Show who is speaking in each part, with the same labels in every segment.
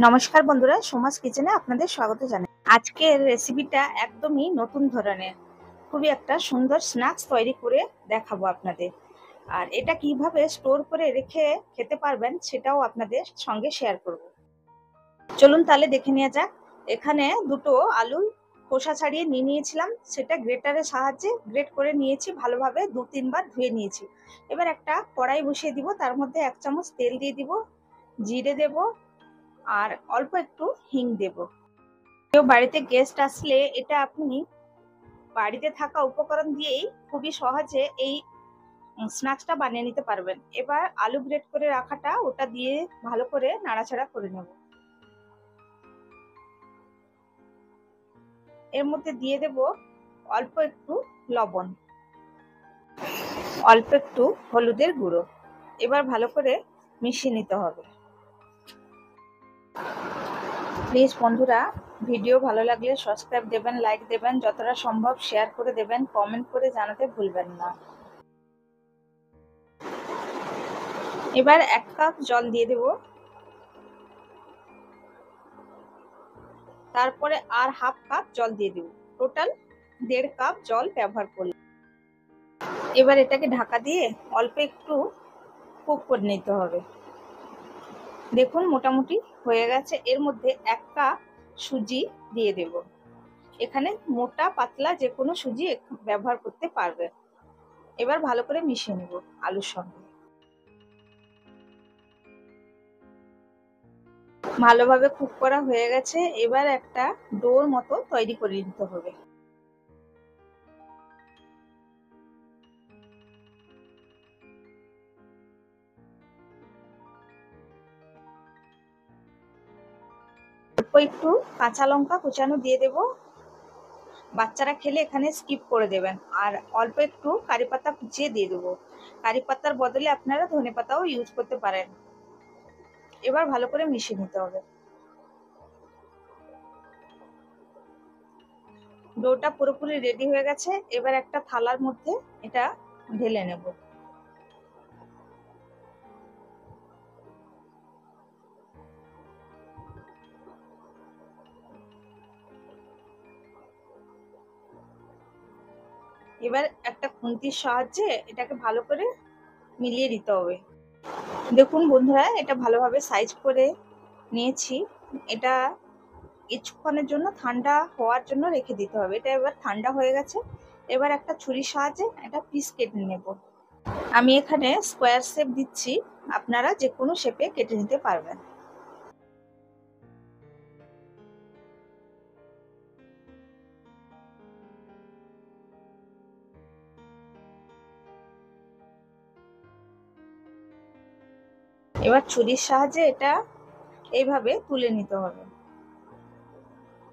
Speaker 1: নমস্কার বন্ধুরা, সোমাস কিচেনে আপনাদের স্বাগত জানাই। আজকের রেসিপিটা একদমই নতুন ধরনের, খুবই একটা সুন্দর স্ন্যাক্স তৈরি করে দেখাবো আপনাদের। আর এটা কিভাবে স্টোর করে রেখে খেতে পারবেন সেটাও আপনাদের সঙ্গে শেয়ার করব। চলুন তাহলে দেখে নেওয়া যাক। এখানে দুটো আলু খোসা ছাড়িয়ে নিয়েছিলাম, সেটা গ্রেটারের সাহায্যে গ্রেট করে নিয়েছি, ভালোভাবে 2-3 বার ধুয়ে নিয়েছি। এবার একটা কড়াই বসিয়ে দিব, তার মধ্যে 1 চামচ তেল দিয়ে দিব, জিরে দেব আর অল্প একটু হিং দেব। কেউ বাড়িতে গেস্ট আসলে এটা আপনি বাড়িতে থাকা উপকরণ দিয়েই খুবই সহজে এই স্ন্যাক্সটা বানিয়ে নিতে পারবেন। এবার আলু গ্রেট করে রাখাটা ওটা দিয়ে ভালো করে নাড়াচাড়া করে নেব। এর মধ্যে দিয়ে দেব অল্প একটু লবণ, অল্প একটু হলুদের গুঁড়ো। এবার ভালো করে মিশিয়ে নিতে হবে। প্লিজ বন্ধুরা, ভিডিও ভালো লাগলে সাবস্ক্রাইব দেবেন, লাইক দেবেন, যতটা সম্ভব শেয়ার করে দেবেন, কমেন্ট করে জানাতে ভুলবেন না। এবার 1 কাপ জল দিয়ে দেব, তারপরে আর হাফ কাপ জল দিয়ে দেব, টোটাল 1.5 কাপ জল ব্যবহার করলাম। এবার এটাকে ঢাকা দিয়ে অল্প একটু কুক করে নিতে হবে। দেখুন মোটামুটি হয়ে গেছে। এর মধ্যে 1 কাপ সুজি দিয়ে দেব। এখানে মোটা পাতলা যে কোনো সুজি ব্যবহার করতে পারবে। এবার ভালো করে মিশিয়ে নেব আলুর সঙ্গে। ভালোভাবে কুক করা হয়ে গেছে। এবার একটা ডোর মতো তৈরি করে নিতে হবে। অল্প একটু কাঁচা লঙ্কা কুচানো দিয়ে দেব, বাচ্চারা খেলে এখানে স্কিপ করে দেবেন। আর অল্প একটু কারি পাতা কুচিয়ে দিয়ে দেবো। কারি পাতার বদলে আপনারা ধনে পাতাও ইউজ করতে পারেন। এবার ভালো করে মিশিয়ে নিতে হবে। ডোটা পুরোপুরি রেডি হয়ে গেছে। এবার একটা থালার মধ্যে এটা ঢেলে নেব। এবার একটা খুন্তির সাহায্যে এটাকে ভালো করে মিলিয়ে দিতে হবে। দেখুন বন্ধুরা, এটা ভালোভাবে সাইজ করে নিয়েছি। এটা কিছুক্ষণের জন্য ঠান্ডা হওয়ার জন্য রেখে দিতে হবে। এটা এবার ঠান্ডা হয়ে গেছে। এবার একটা ছুরির সাহায্যে এটা পিস কেটে নেব। আমি এখানে স্কোয়ার শেপ দিচ্ছি, আপনারা যে কোনো শেপে কেটে নিতে পারবেন। এবার ছুরির সাহায্যে এটা এইভাবে তুলে নিতে হবে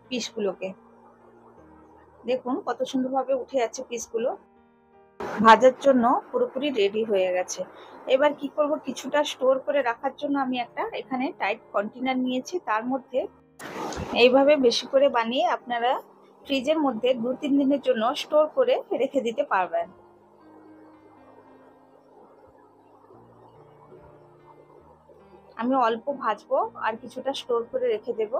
Speaker 1: পিসগুলোকে। দেখুন কত সুন্দরভাবে উঠে যাচ্ছে পিসগুলো। ভাজার জন্য পুরোপুরি রেডি হয়ে গেছে। এবার কি করব, কিছুটা স্টোর করে রাখার জন্য আমি একটা এখানে টাইট কন্টেনার নিয়েছি। তার মধ্যে এইভাবে বেশি করে বানিয়ে আপনারা ফ্রিজের মধ্যে 2-3 দিনের জন্য স্টোর করে রেখে দিতে পারবেন। আমি অল্প ভাজবো আর কিছুটা স্টোর করে রেখে দেব।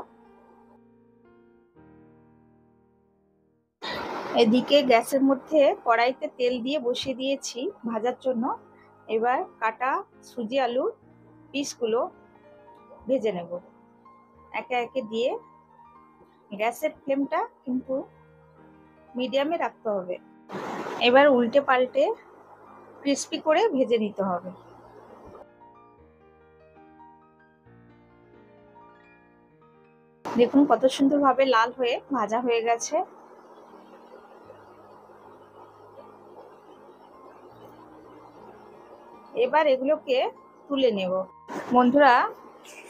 Speaker 1: এদিকে গ্যাসের মধ্যে কড়াইতে তেল দিয়ে বসিয়ে দিয়েছি ভাজার জন্য। এবার কাটা সুজি আলুর পিসগুলো ভেজে নেব একে একে দিয়ে। গ্যাসের ফ্লেমটা কিন্তু মিডিয়ামে রাখতে হবে। এবার উল্টে পাল্টে ক্রিস্পি করে ভেজে নিতে হবে। দেখুন কত সুন্দরভাবে লাল হয়ে ভাজা হয়ে গেছে। এবার এগুলোকে তুলে নেব। বন্ধুরা,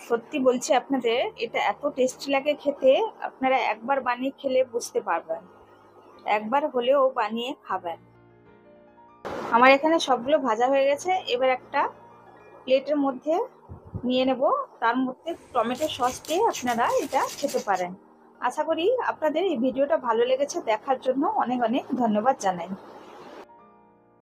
Speaker 1: সত্যি বলছি আপনাদের, এটা এত টেস্টি লাগে খেতে, আপনারা একবার বানিয়ে খেলে বুঝতে পারবেন। একবার হলেও বানিয়ে খাবেন। আমার এখানে সবগুলো ভাজা হয়ে গেছে। এবার একটা প্লেটের মধ্যে নিয়ে নেব। তার মধ্যে টমেটো সস দিয়ে আপনারা এটা খেতে পারেন। আশা করি আপনাদের এই ভিডিওটা ভালো লেগেছে। দেখার জন্য অনেক অনেক ধন্যবাদ জানাই।